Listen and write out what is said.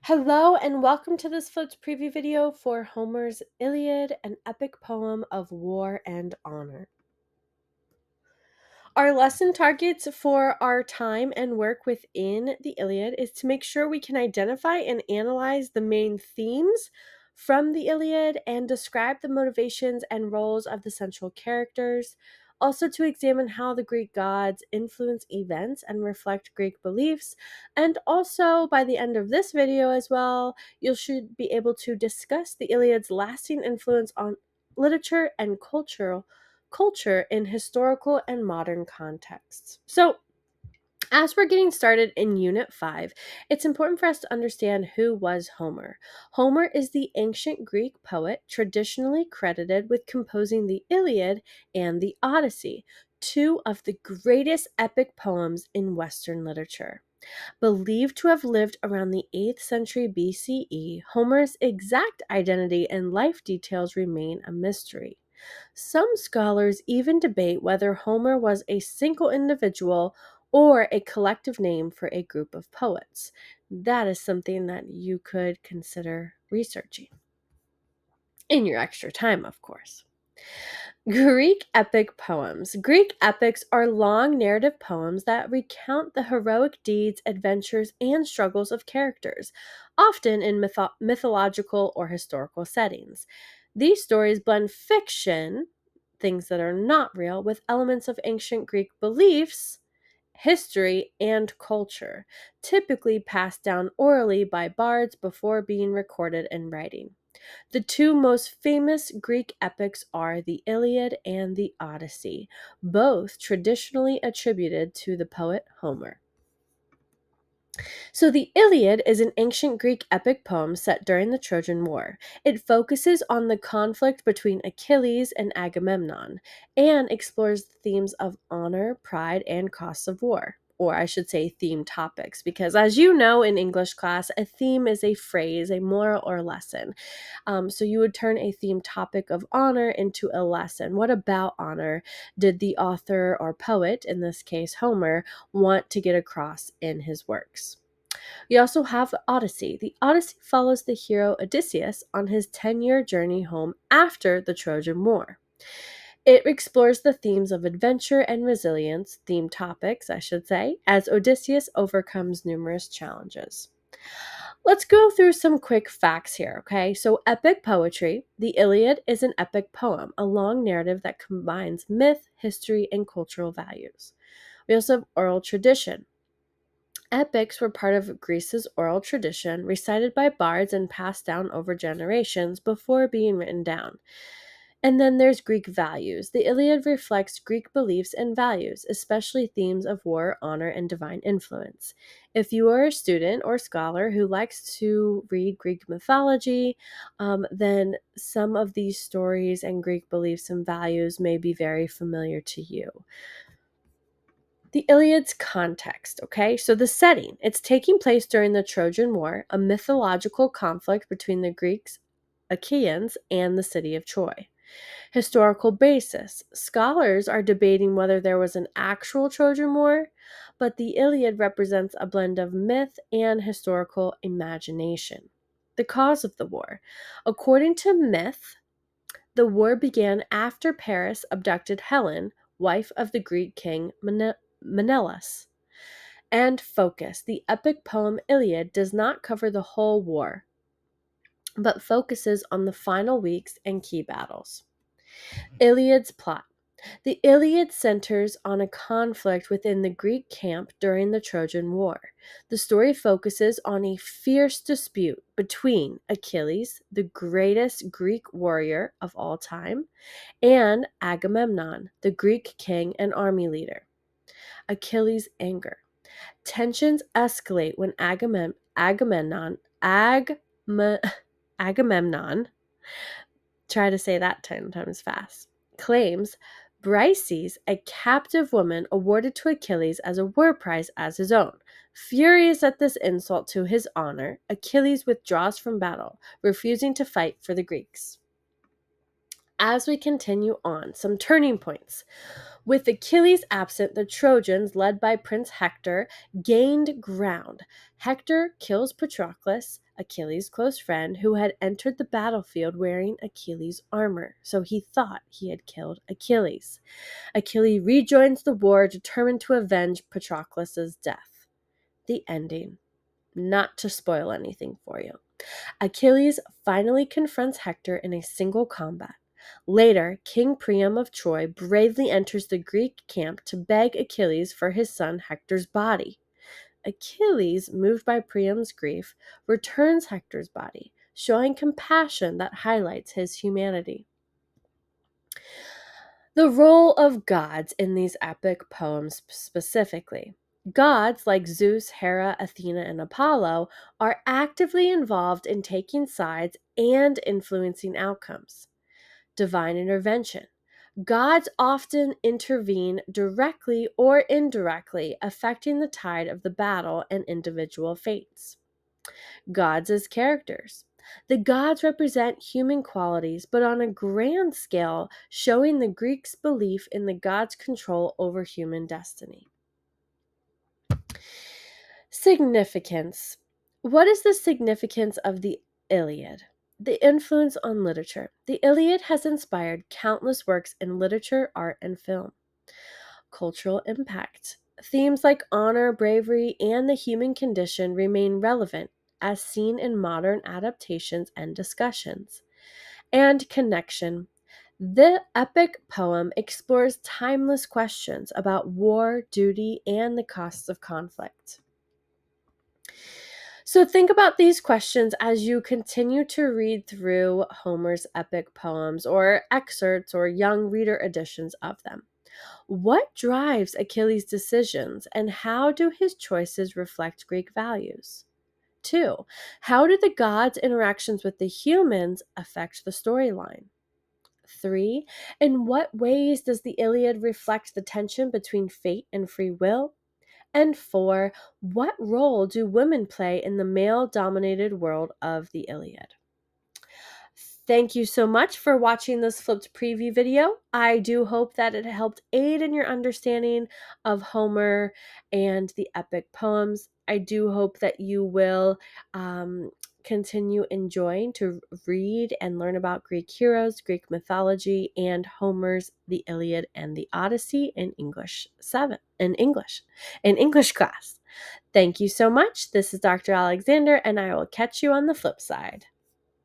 Hello and welcome to this floats preview video for Homer's Iliad, an epic poem of war and honor. Our lesson targets for our time and work within the Iliad is to make sure we can identify and analyze the main themes from the Iliad and describe the motivations and roles of the central characters. Also, to examine how the Greek gods influence events and reflect Greek beliefs. And also, by the end of this video as well, you should be able to discuss the Iliad's lasting influence on literature and culture in historical and modern contexts. So, as we're getting started in Unit 5, it's important for us to understand who was Homer. Homer is the ancient Greek poet traditionally credited with composing the Iliad and the Odyssey, two of the greatest epic poems in Western literature. Believed to have lived around the 8th century BCE, Homer's exact identity and life details remain a mystery. Some scholars even debate whether Homer was a single individual or a collective name for a group of poets. That is something that you could consider researching in your extra time, of course. Greek epic poems. Greek epics are long narrative poems that recount the heroic deeds, adventures, and struggles of characters, often in mythological or historical settings. These stories blend fiction, things that are not real, with elements of ancient Greek beliefs, history, and culture, typically passed down orally by bards before being recorded in writing. The two most famous Greek epics are the Iliad and the Odyssey, both traditionally attributed to the poet Homer. So, the Iliad is an ancient Greek epic poem set during the Trojan War. It focuses on the conflict between Achilles and Agamemnon and explores the themes of honor, pride, and costs of war. Or I should say theme topics, because as you know in English class, a theme is a phrase, a moral or lesson. So you would turn a theme topic of honor into a lesson. What about honor did the author or poet, in this case Homer, want to get across in his works? We also have the Odyssey. The Odyssey follows the hero Odysseus on his 10-year journey home after the Trojan War. It explores the themes of adventure and resilience, theme topics, I should say, as Odysseus overcomes numerous challenges. Let's go through some quick facts here, okay? So, epic poetry. The Iliad is an epic poem, a long narrative that combines myth, history, and cultural values. We also have oral tradition. Epics were part of Greece's oral tradition, recited by bards and passed down over generations before being written down. And then there's Greek values. The Iliad reflects Greek beliefs and values, especially themes of war, honor, and divine influence. If you are a student or scholar who likes to read Greek mythology, then some of these stories and Greek beliefs and values may be very familiar to you. The Iliad's context, okay? So the setting, it's taking place during the Trojan War, a mythological conflict between the Greeks, Achaeans, and the city of Troy. Historical basis. Scholars are debating whether there was an actual Trojan War, but the Iliad represents a blend of myth and historical imagination. The cause of the war. According to myth, the war began after Paris abducted Helen, wife of the Greek king Menelaus. And focus. The epic poem Iliad does not cover the whole war, but focuses on the final weeks and key battles. Iliad's plot. The Iliad centers on a conflict within the Greek camp during the Trojan War. The story focuses on a fierce dispute between Achilles, the greatest Greek warrior of all time, and Agamemnon, the Greek king and army leader. Achilles' anger. Tensions escalate when Agamemnon, try to say that 10 times fast, claims Briseis, a captive woman, awarded to Achilles as a war prize as his own. Furious at this insult to his honor, Achilles withdraws from battle, refusing to fight for the Greeks. As we continue on, some turning points. With Achilles absent, the Trojans, led by Prince Hector, gained ground. Hector kills Patroclus, Achilles' close friend, who had entered the battlefield wearing Achilles' armor, so he thought he had killed Achilles. Achilles rejoins the war, determined to avenge Patroclus' death. The ending. Not to spoil anything for you. Achilles finally confronts Hector in a single combat. Later, King Priam of Troy bravely enters the Greek camp to beg Achilles for his son Hector's body. Achilles, moved by Priam's grief, returns Hector's body, showing compassion that highlights his humanity. The role of gods in these epic poems specifically. Gods like Zeus, Hera, Athena, and Apollo are actively involved in taking sides and influencing outcomes. Divine intervention. Gods often intervene directly or indirectly, affecting the tide of the battle and individual fates. Gods as characters. The gods represent human qualities, but on a grand scale, showing the Greeks' belief in the gods' control over human destiny. Significance. What is the significance of the Iliad? The influence on literature. The Iliad has inspired countless works in literature, art, and film. Cultural impact. Themes like honor, bravery, and the human condition remain relevant as seen in modern adaptations and discussions. And connection. The epic poem explores timeless questions about war, duty, and the costs of conflict. So think about these questions as you continue to read through Homer's epic poems or excerpts or young reader editions of them. What drives Achilles' decisions, and how do his choices reflect Greek values? 2. How do the gods' interactions with the humans affect the storyline? 3. In what ways does the Iliad reflect the tension between fate and free will? And 4. What role do women play in the male-dominated world of the Iliad? Thank you so much for watching this flipped preview video. I do hope that it helped aid in your understanding of Homer and the epic poems. I do hope that you will continue enjoying to read and learn about Greek heroes, Greek mythology, and Homer's The Iliad and the Odyssey in English class. Thank you so much. This is Dr. Alexander, and I will catch you on the flip side.